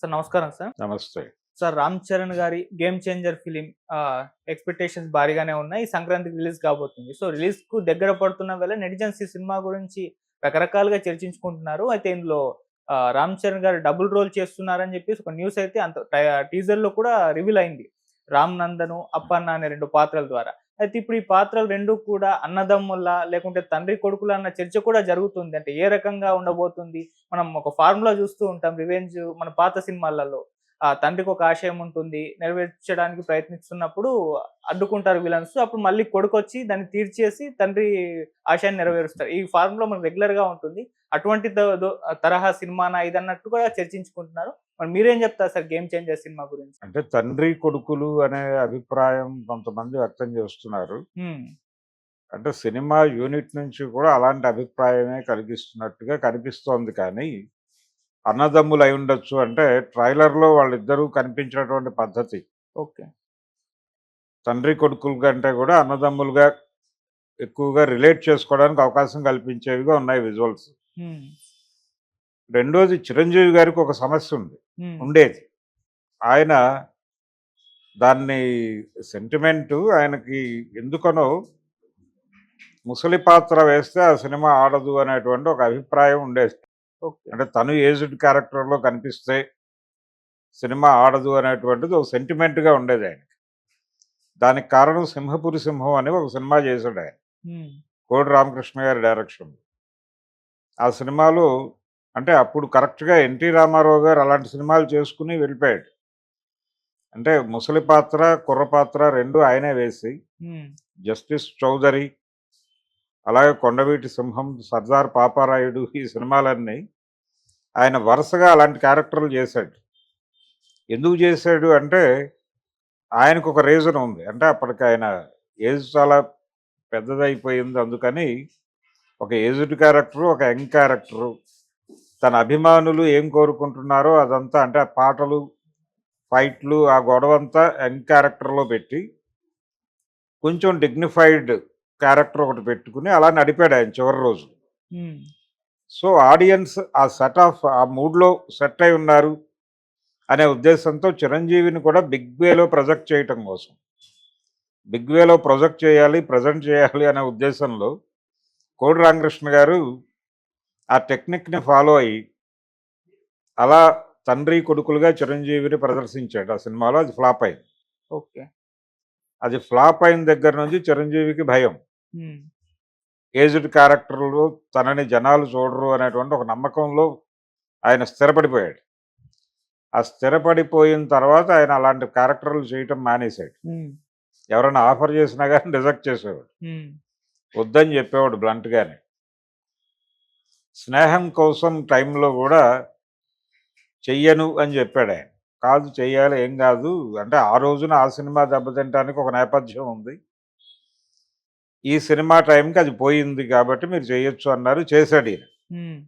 Sir నమస్కారం sir. నమస్తే. Sir 'Ram Charan' గారి 'గేమ్ చేంజర్' ఫిలిం ఎక్స్‌పెక్టేషన్స్ భారీగానే ఉన్నాయి. ఈ సంక్రాంతికి రిలీజ్ కాబోతుంది. సో, రిలీజ్‌కు దగ్గర పడుతున్న వేళ నెటిజన్స్ ఈ సినిమా గురించి రకరకాలుగా చర్చించుకుంటున్నారు. అయితే ఇందులో 'రామ్ చరణ్' గారు డబుల్ రోల్ చేస్తున్నారని చెప్పేసి ఒక న్యూస్ అయితే టీజర్‌లో కూడా రివీల్ అయింది. రామ్ నందను, అప్పన్న అనే 2 పాత్రల ద్వారా. అయితే ఇప్పుడు ఈ పాత్రలు 2 కూడా అన్నదమ్ముల్లా లేకుంటే తండ్రి కొడుకులా అన్న చర్చ కూడా జరుగుతుంది. అంటే ఏ రకంగా ఉండబోతుంది? మనం ఒక ఫార్ములా చూస్తూ ఉంటాం. రివెంజ్ మన పాత సినిమాలలో. తండ్రికి ఒక ఆశయం ఉంటుంది. నెరవేర్చడానికి ప్రయత్నిస్తున్నప్పుడు అడ్డుకుంటారు విలన్స్. అప్పుడు మళ్ళీ కొడుకొచ్చి దాన్ని తీర్చేసి తండ్రి ఆశయాన్ని నెరవేరుస్తారు. ఈ ఫార్ములా మనకు రెగ్యులర్‌గా ఉంటుంది. అటువంటి ద దొ తరహా సినిమానా ఇదన్నట్టు కూడా చర్చించుకుంటున్నారు. మరి మీరేం చెప్తారు సార్ 'గేమ్ చేంజర్' సినిమా గురించి? అంటే తండ్రి, కొడుకులు అనే అభిప్రాయం కొంతమంది వ్యక్తం చేస్తున్నారు. హ్మ్. అంటే సినిమా యూనిట్ నుంచి కూడా అలాంటి అభిప్రాయమే కలిగిస్తున్నట్టుగా కనిపిస్తోంది కానీ, అన్నదమ్ములు అయ్యుండొచ్చు అంటే ట్రైలర్‌లో వాళ్ళిద్దరూ కనిపించినటువంటి పద్ధతి, ఓకే. తండ్రి కొడుకుల కంటే కూడా అన్నదమ్ములుగా ఎక్కువగా రిలేట్ చేసుకోవడానికి అవకాశం కల్పించేవిగా ఉన్నాయి విజువల్స్. హ్మ్. రెండోది చిరంజీవి గారికి ఒక సమస్య హ్మ్. ఉండేది. ఆయన దాన్ని సెంటిమెంటు ఆయనకి ఎందుకనో ముసలి పాత్ర వేస్తే ఆ సినిమా ఆడదు అనేటువంటి ఒక అభిప్రాయం ఉండేది. ఓకే. అంటే తను ఏజ్డ్ క్యారెక్టర్‌లో కనిపిస్తే సినిమా ఆడదు అనేటువంటిది ఒక సెంటిమెంట్‌గా ఉండేది ఆయనకి. దానికి కారణం 'సింహపురి సింహం' అని ఒక సినిమా చేసాడాయన. హ్మ్. కోడి రామకృష్ణ గారి డైరెక్షన్‌లో. ఆ సినిమాలో అంటే అప్పుడు కరెక్ట్‌గా 'ఎన్టీ రామారావు' గారు అలాంటి సినిమాలు చేసుకొని వెళ్ళిపోయాడు. అంటే ముసలి పాత్ర, కుర్ర పాత్ర 2 ఆయనే వేసి హ్మ్. 'జస్టిస్ చౌదరి' అలాగే 'కొండవీటి సింహం', 'సర్దార్ పాపారాయుడు' ఈ సినిమాలన్నీ ఆయన వరుసగా అలాంటి క్యారెక్టర్లు చేశాడు. ఎందుకు చేశాడు అంటే ఆయనకొక రీజన్ ఉంది. అంటే అప్పటికి ఆయన ఏజ్ చాలా పెద్దదయిపోయింది. అందుకని ఒక ఏజ్డ్ క్యారెక్టరు, ఒక యంగ్ క్యారెక్టరు, తన అభిమానులు ఏం కోరుకుంటున్నారో అదంతా అంటే ఆ పాటలు, ఫైట్‌లు ఆ గొడవంతా యంగ్ క్యారెక్టర్‌లో పెట్టి కొంచెం డిగ్నిఫైడ్ క్యారెక్టర్ ఒకటి పెట్టుకొని అలా నడిపాడు ఆయన చివరి రోజులు. హ్మ్. సో, ఆడియన్స్ ఆ ఆ మూడ్‌లో సెట్ అయి ఉన్నారు అనే ఉద్దేశంతో చిరంజీవిని కూడా బిగ్ వేలో ప్రొజెక్ట్ చేయటం కోసం. బిగ్ వేలో ప్రొజెక్ట్ చేయాలి, ప్రెజెంట్ చేయాలి అనే ఉద్దేశంలో కోడి రామకృష్ణ గారు ఆ టెక్నిక్‌ని ఫాలో అయ్యి అలా తండ్రి, కొడుకులుగా చిరంజీవిని ప్రదర్శించాడు ఆ సినిమాలో. అది ఫ్లాప్ అయింది. ఓకే. అది ఫ్లాప్ అయిన దగ్గర నుంచి చిరంజీవికి భయం. హ్మ్. ఏజ్డ్ క్యారెక్టర్‌లు తనని జనాలు చూడరు అనేటువంటి ఒక నమ్మకంలో ఆయన స్థిరపడిపోయాడు. ఆ స్థిరపడిపోయిన తర్వాత ఆయన అలాంటి క్యారెక్టర్‌లు చేయటం మానేశాడు. హ్మ్. ఎవరైనా ఆఫర్ చేసినా గాని రిజెక్ట్ చేసేవాడు. హ్మ్. వద్దని చెప్పేవాడు బ్లంట్‌గానే. 'స్నేహం కోసం' టైంలో గూడా చెయ్యను అని చెప్పాడాయన. కాదు చెయ్యాలి ఏం గాదు. అంటే ఆ రోజున ఆ సినిమా దెబ్బతినటానికి ఒక నేపథ్యం ఉంది. ఈ సినిమా టైంకి అది పోయింది కాబట్టి మీరు చేయొచ్చు అన్నారు. చేశాడీయన. హ్మ్.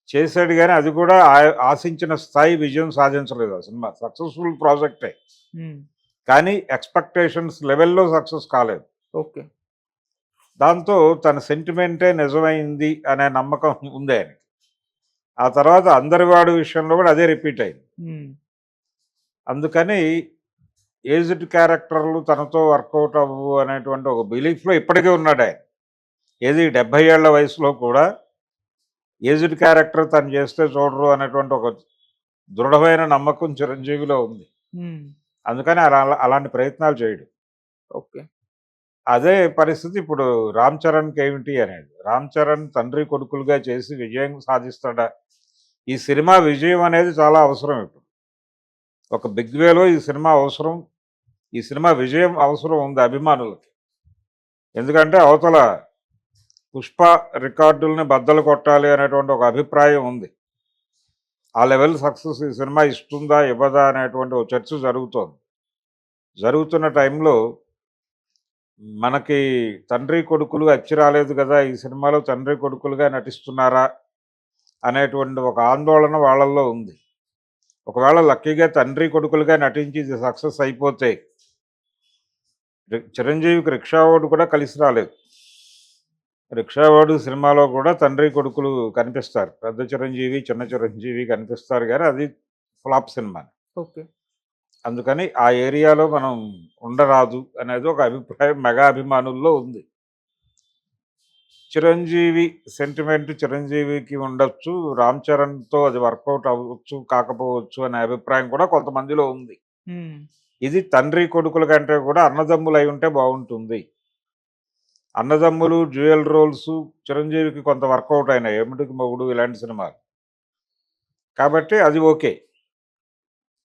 చేశాడు గానీ అది కూడా ఆశించిన స్థాయి విజయం సాధించలేదు ఆ సినిమా. సక్సెస్‌ఫుల్ ప్రాజెక్టే. హ్మ్. కానీ ఎక్స్‌పెక్టేషన్స్ లెవెల్‌లో సక్సెస్ కాలేదు. ఓకే. దాంతో తన సెంటిమెంటే నిజమైంది అనే నమ్మకం ఉంది ఆయనకి. ఆ తర్వాత 'అందరివాడు' విషయంలో కూడా అదే రిపీట్ అయింది. హ్మ్. అందుకని ఏజ్డ్ క్యారెక్టర్లు తనతో వర్కౌట్ అవ్వవు అనేటువంటి ఒక బిలీఫ్‌లో ఇప్పటికీ ఉన్నాడాయన. ఏది 70 ఏళ్ల వయసులో కూడా ఏజ్డ్ క్యారెక్టర్ తను చేస్తే చూడరు అనేటువంటి ఒక దృఢమైన నమ్మకం చిరంజీవిలో ఉంది. హ్మ్. అందుకని అలాంటి ప్రయత్నాలు చేయడు. ఓకే. అదే పరిస్థితి ఇప్పుడు 'రామ్ చరణ్‌కి' ఏమిటి అనేది. 'రామ్ చరణ్' తండ్రి కొడుకులుగా చేసి విజయం సాధిస్తాడా? ఈ సినిమా విజయం అనేది చాలా అవసరం ఇప్పుడు. ఒక బిగ్ వేలో ఈ సినిమా అవసరం. ఈ సినిమా విజయం అవసరం ఉంది అభిమానులకి. ఎందుకంటే అవతల 'పుష్ప' రికార్డుల్ని బద్దలు కొట్టాలి అనేటువంటి ఒక అభిప్రాయం ఉంది. ఆ లెవెల్ సక్సెస్ ఈ సినిమా ఇస్తుందా? ఇవ్వదా? అనేటువంటి ఒక చర్చ జరుగుతోంది. జరుగుతున్న టైంలో మనకి తండ్రి కొడుకులు అచ్చి రాలేదు కదా! ఈ సినిమాలో తండ్రి కొడుకులుగా నటిస్తున్నారా? అనేటువంటి ఒక ఆందోళన వాళ్ళల్లో ఉంది. ఒకవేళ లక్కీగా తండ్రి కొడుకులుగా నటించి ఇది సక్సెస్ అయిపోతే చిరంజీవికి 'రిక్షావాడు' కూడా కలిసి రాలేదు. 'రిక్షావాడు' సినిమాలో కూడా తండ్రి కొడుకులు కనిపిస్తారు. పెద్ద చిరంజీవి, చిన్న చిరంజీవి కనిపిస్తారు గానీ అది ఫ్లాప్ సినిమా. ఓకే. అందుకని ఆ ఏరియాలో మనం ఉండరాదు అనేది ఒక అభిప్రాయం మెగా అభిమానుల్లో ఉంది. చిరంజీవి సెంటిమెంట్ చిరంజీవికి ఉండొచ్చు. రామ్ చరణ్‌తో అది వర్కౌట్ అవ్వచ్చు, కాకపోవచ్చు అనే అభిప్రాయం కూడా కొంతమందిలో ఉంది. హ్మ్. ఇది తండ్రి కొడుకుల కంటే కూడా అన్నదమ్ములు అయి ఉంటే బాగుంటుంది. అన్నదమ్ములు డ్యూయల్ రోల్స్ చిరంజీవికి కొంత వర్కౌట్ అయినాయి. 'ఎముడికి మొగుడు' ఇలాంటి సినిమాలు. కాబట్టి అది ఓకే.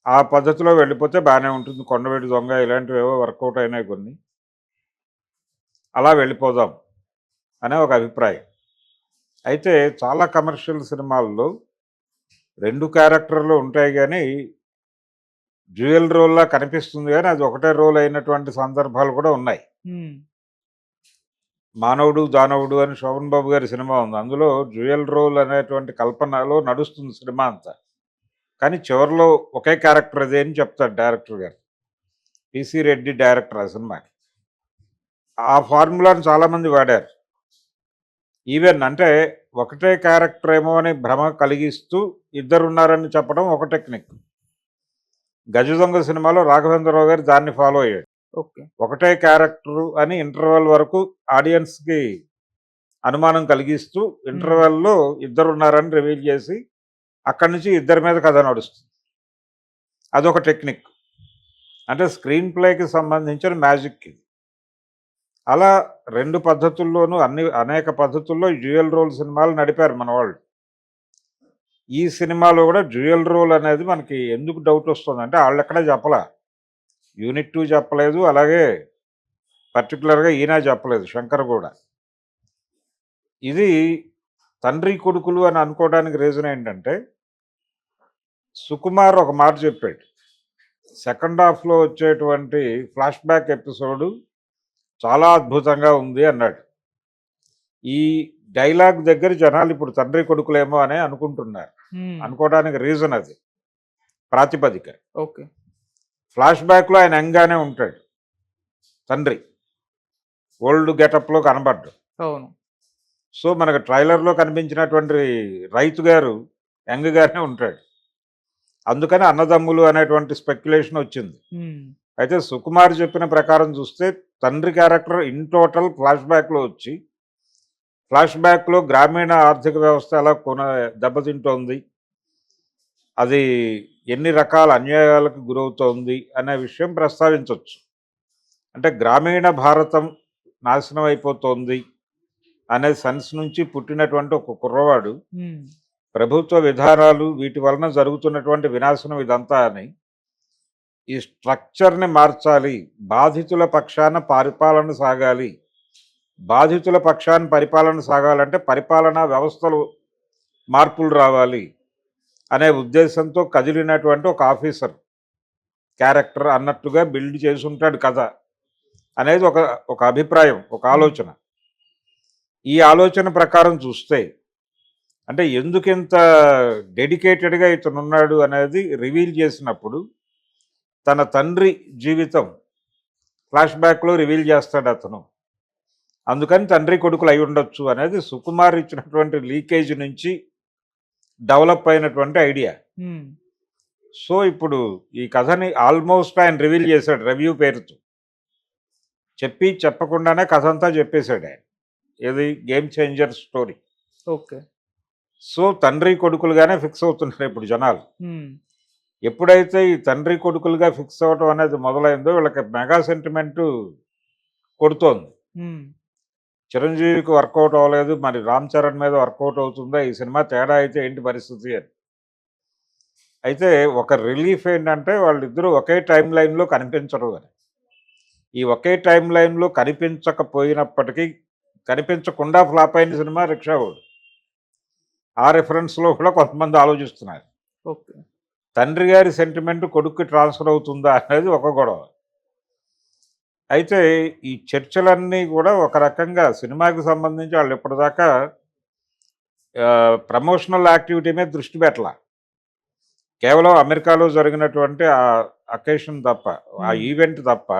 ఆ పద్ధతిలో వెళ్ళిపోతే బానే ఉంటుంది. 'కొండవీటి దొంగ' ఇలాంటివేవో వర్కౌట్ అయినాయి కొన్ని. అలా వెళ్ళిపోదాం అనే ఒక అభిప్రాయం. అయితే చాలా కమర్షియల్ సినిమాల్లో 2 క్యారెక్టర్‌లు ఉంటాయి గానీ, డ్యూయల్ రోల్‌లా కనిపిస్తుంది గానీ, అది ఒకటే రోల్ అయినటువంటి సందర్భాలు కూడా ఉన్నాయి. హ్మ్. 'మానవుడు దానవుడు' అని శోభన్ బాబు గారి సినిమా ఉంది. అందులో డ్యూయల్ రోల్ అనేటువంటి కల్పనలో నడుస్తుంది సినిమా అంతా. కానీ చివరిలో ఒకే క్యారెక్టర్ అది అని చెప్తాడు డైరెక్టర్ గారు. పీసీ రెడ్డి డైరెక్టర్ ఆ సినిమాకి. ఆ ఫార్ములాను చాలామంది వాడారు. ఈవెన్ అంటే ఒకటే క్యారెక్టర్ ఏమో అని భ్రమ కలిగిస్తూ ఇద్దరున్నారని చెప్పడం ఒక టెక్నిక్. 'గజ దొంగ' సినిమాలో రాఘవేంద్రరావు గారు దాన్ని ఫాలో అయ్యాడు. ఓకే. ఒకటే క్యారెక్టర్ అని ఇంటర్వెల్ వరకు ఆడియన్స్‌కి అనుమానం కలిగిస్తూ హ్మ్. ఇంటర్వెల్‌లో ఇద్దరున్నారని రివీల్ చేసి అక్కడి నుంచి ఇద్దరి మీద కథ నడుస్తుంది. అదొక టెక్నిక్. అంటే స్క్రీన్ ప్లేకి సంబంధించిన మ్యాజిక్ ఇది. అలా 2 పద్ధతుల్లోనూ అనేక పద్ధతుల్లో డ్యూయల్ రోల్ సినిమాలు నడిపారు మనవాళ్ళు. ఈ సినిమాలో కూడా డ్యూయల్ రోల్ అనేది మనకి ఎందుకు డౌట్ వస్తుందంటే ఆళ్ళెక్కడా చెప్పలా. యూనిట్ 2 చెప్పలేదు. అలాగే పర్టిక్యులర్‌గా ఈయన చెప్పలేదు శంకర్ గూడా. ఇది తండ్రి కొడుకులు అని అనుకోవడానికి రీజన్ ఏంటంటే, సుకుమార్ ఒక మాట చెప్పాడు. సెకండ్ హాఫ్‌లో వచ్చేటువంటి ఫ్లాష్ బ్యాక్ ఎపిసోడు చాలా అద్భుతంగా ఉంది అన్నాడు. ఈ డైలాగ్ దగ్గర జనాలు ఇప్పుడు తండ్రి కొడుకులేమో అని అనుకుంటున్నారు. హ్మ్. అనుకోవడానికి రీజన్ అది. ప్రాతిపదిక. ఓకే. ఫ్లాష్ బ్యాక్‌లో ఆయన యంగ్‌గానే ఉంటాడు తండ్రి. ఓల్డ్ గెటప్‌లో కనబడ్డు. అవును. సో, మనకు ట్రైలర్‌లో కనిపించినటువంటి రైతు గారు యంగ్‌గానే ఉంటాడు. అందుకని అన్నదమ్ములు అనేటువంటి స్పెక్యులేషన్ వచ్చింది. హ్మ్. అయితే సుకుమార్ చెప్పిన ప్రకారం చూస్తే తండ్రి క్యారెక్టర్ ఇన్ టోటల్ ఫ్లాష్ బ్యాక్‌లో వచ్చి, ఫ్లాష్ బ్యాక్‌లో గ్రామీణ ఆర్థిక వ్యవస్థ ఎలా దెబ్బతింటోంది, అది ఎన్ని రకాల అన్యాయాలకు గురవుతోంది అనే విషయం ప్రస్తావించొచ్చు. అంటే గ్రామీణ భారతం నాశనం అయిపోతోంది అనే సెన్స్ నుంచి పుట్టినటువంటి ఒక కుర్రవాడు హ్మ్. ప్రభుత్వ విధానాలు వీటి వలన జరుగుతున్నటువంటి వినాశనం ఇదంతా అని ఈ స్ట్రక్చర్‌ని మార్చాలి. బాధితుల పక్షాన పరిపాలన సాగాలి. బాధితుల పక్షాన పరిపాలన సాగాలంటే పరిపాలనా వ్యవస్థలు మార్పులు రావాలి అనే ఉద్దేశంతో కదిలినటువంటి ఒక ఆఫీసర్ క్యారెక్టర్ అన్నట్టుగా బిల్డ్ చేసుంటాడు కథ అనేది ఒక ఒక అభిప్రాయం, ఒక హ్మ్. ఆలోచన. ఈ ఆలోచన ప్రకారం చూస్తే అంటే ఎందుకింత డెడికేటెడ్‌గా ఇతనున్నాడు అనేది రివీల్ చేసినప్పుడు తన తండ్రి జీవితం ఫ్లాష్ బ్యాక్‌లో రివీల్ చేస్తాడు అతను. అందుకని తండ్రి కొడుకులు అయి ఉండొచ్చు అనేది సుకుమార్ ఇచ్చినటువంటి లీకేజ్ నుంచి డెవలప్ అయినటువంటి ఐడియా. హ్మ్. సో, ఇప్పుడు ఈ కథని ఆల్మోస్ట్ ఆయన రివీల్ చేశాడు రివ్యూ పేరుతో. చెప్పి చెప్పకుండానే కథంతా చెప్పేసాడు ఆయన. ఏది 'game changer' story. Okay. So, తండ్రి కొడుకులుగానే ఫిక్స్ అవుతున్నారు ఇప్పుడు జనాలు. హ్మ్. ఎప్పుడైతే ఈ తండ్రి కొడుకులుగా ఫిక్స్ అవ్వటం అనేది మొదలైందో వీళ్ళకి మెగా సెంటిమెంటు కొడుతోంది. హ్మ్. చిరంజీవికి వర్కౌట్ అవ్వలేదు. మరి రామ్ చరణ్ మీద వర్కౌట్ అవుతుందా? ఈ సినిమా తేడా అయితే ఏంటి పరిస్థితి అని. అయితే ఒక రిలీఫ్ ఏంటంటే వాళ్ళిద్దరూ ఒకే టైమ్ లైన్‌లో కనిపించరు అని. ఈ ఒకే టైమ్ లైన్‌లో కనిపించకపోయినప్పటికీ కనిపించకుండా ఫ్లాప్ అయిన సినిమా 'రిక్షావోడు'. ఆ రిఫరెన్స్‌లో కూడా కొంతమంది ఆలోచిస్తున్నారు. ఓకే. తండ్రి గారి సెంటిమెంట్ కొడుక్కి ట్రాన్స్‌ఫర్ అవుతుందా అనేది ఒక గొడవ. అయితే ఈ చర్చలన్నీ కూడా ఒక రకంగా సినిమాకి సంబంధించి వాళ్ళు ఇప్పటిదాకా ప్రమోషనల్ యాక్టివిటీ మీద దృష్టి పెట్టలా. కేవలం అమెరికాలో జరిగినటువంటి ఆ అకేషన్ తప్ప, ఆ హ్మ్. ఈవెంట్ తప్ప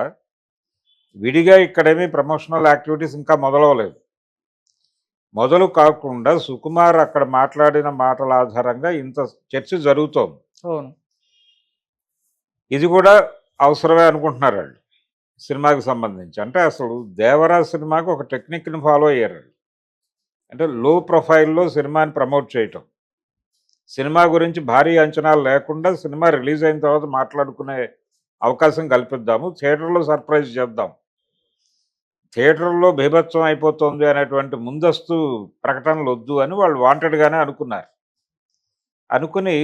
విడిగా ఇక్కడేమీ ప్రమోషనల్ యాక్టివిటీస్ ఇంకా మొదలవ్వలేదు. మొదలు కాకుండా సుకుమార్ అక్కడ మాట్లాడిన మాటల ఆధారంగా ఇంత చర్చ జరుగుతోంది. అవును. ఇది కూడా అవసరమే అనుకుంటున్నారు వాళ్ళు సినిమాకి సంబంధించి. అంటే అసలు 'దేవరా' సినిమాకి ఒక టెక్నిక్‌ని ఫాలో అయ్యారు వాళ్ళు. అంటే లో ప్రొఫైల్‌లో సినిమాని ప్రమోట్ చేయటం. సినిమా గురించి భారీ అంచనాలు లేకుండా సినిమా రిలీజ్ అయిన తర్వాత మాట్లాడుకునే అవకాశం కల్పిద్దాము. థియేటర్‌లో సర్ప్రైజ్ చేద్దాం. థియేటర్‌లో బీభత్సం అయిపోతుంది అనేటువంటి ముందస్తు ప్రకటనలొద్దు అని వాళ్ళు వాంటెడ్‌గానే అనుకున్నారు. అనుకుని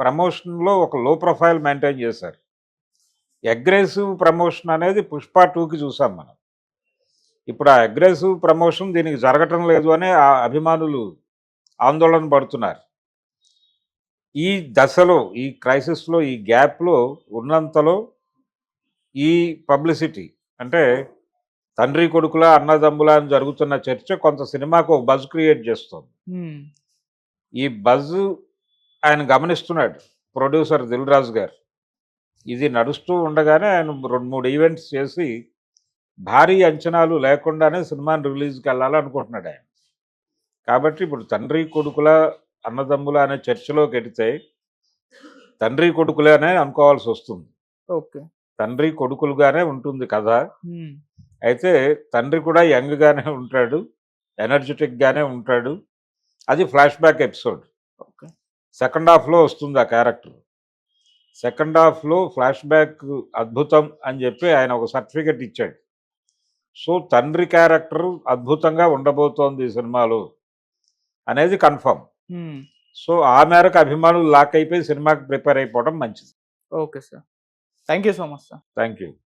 ప్రమోషన్‌లో ఒక లో ప్రొఫైల్ మెయింటైన్ చేశారు. అగ్రెసివ్ ప్రమోషన్ అనేది 'పుష్ప 2'కి చూసాం మనం. ఇప్పుడు ఆ అగ్రెసివ్ ప్రమోషన్ దీనికి జరగటం లేదు అని ఆ అభిమానులు ఆందోళన పడుతున్నారు. ఈ దశలో, ఈ క్రైసిస్‌లో, ఈ గ్యాప్‌లో ఉన్నంతలో ఈ పబ్లిసిటీ అంటే తండ్రి కొడుకులా, అన్నదమ్ములా అని జరుగుతున్న చర్చ కొంత సినిమాకు ఒక బజ్ క్రియేట్ చేస్తుంది. హ్మ్. ఈ బజ్ ఆయన గమనిస్తున్నాడు ప్రొడ్యూసర్ 'దిల్ రాజు' గారు. ఇది నడుస్తూ ఉండగానే ఆయన 2, 3 ఈవెంట్స్ చేసి భారీ అంచనాలు లేకుండానే సినిమాని రిలీజ్‌కెళ్ళాలనుకుంటున్నాడు ఆయన. కాబట్టి ఇప్పుడు తండ్రి కొడుకులా, అన్నదమ్ములా అనే చర్చలోకెడితే తండ్రి కొడుకులే అనే అనుకోవాల్సొస్తుంది. ఓకే. తండ్రి కొడుకులుగానే ఉంటుంది కథ. హ్మ్. అయితే తండ్రి కూడా యంగ్‌గానే ఉంటాడు. ఎనర్జిటిక్‌గానే ఉంటాడు. అది flash back episode. Okay. Second హాఫ్‌లో వస్తుంది ఆ క్యారెక్టర్. సెకండ్ హాఫ్‌లో ఫ్లాష్ బ్యాక్ అద్భుతం అని చెప్పి ఆయన ఒక సర్టిఫికేట్ ఇచ్చాడు. సో, తండ్రి క్యారెక్టర్ అద్భుతంగా ఉండబోతోంది ఈ సినిమాలో అనేది కన్ఫర్మ్. హ్మ్. సో, ఆ మేరకు అభిమానులు లాక్ అయిపోయి సినిమాకి ప్రిపేర్ అయిపోవడం మంచిది. Okay sir. Thank you so much sir. Thank you.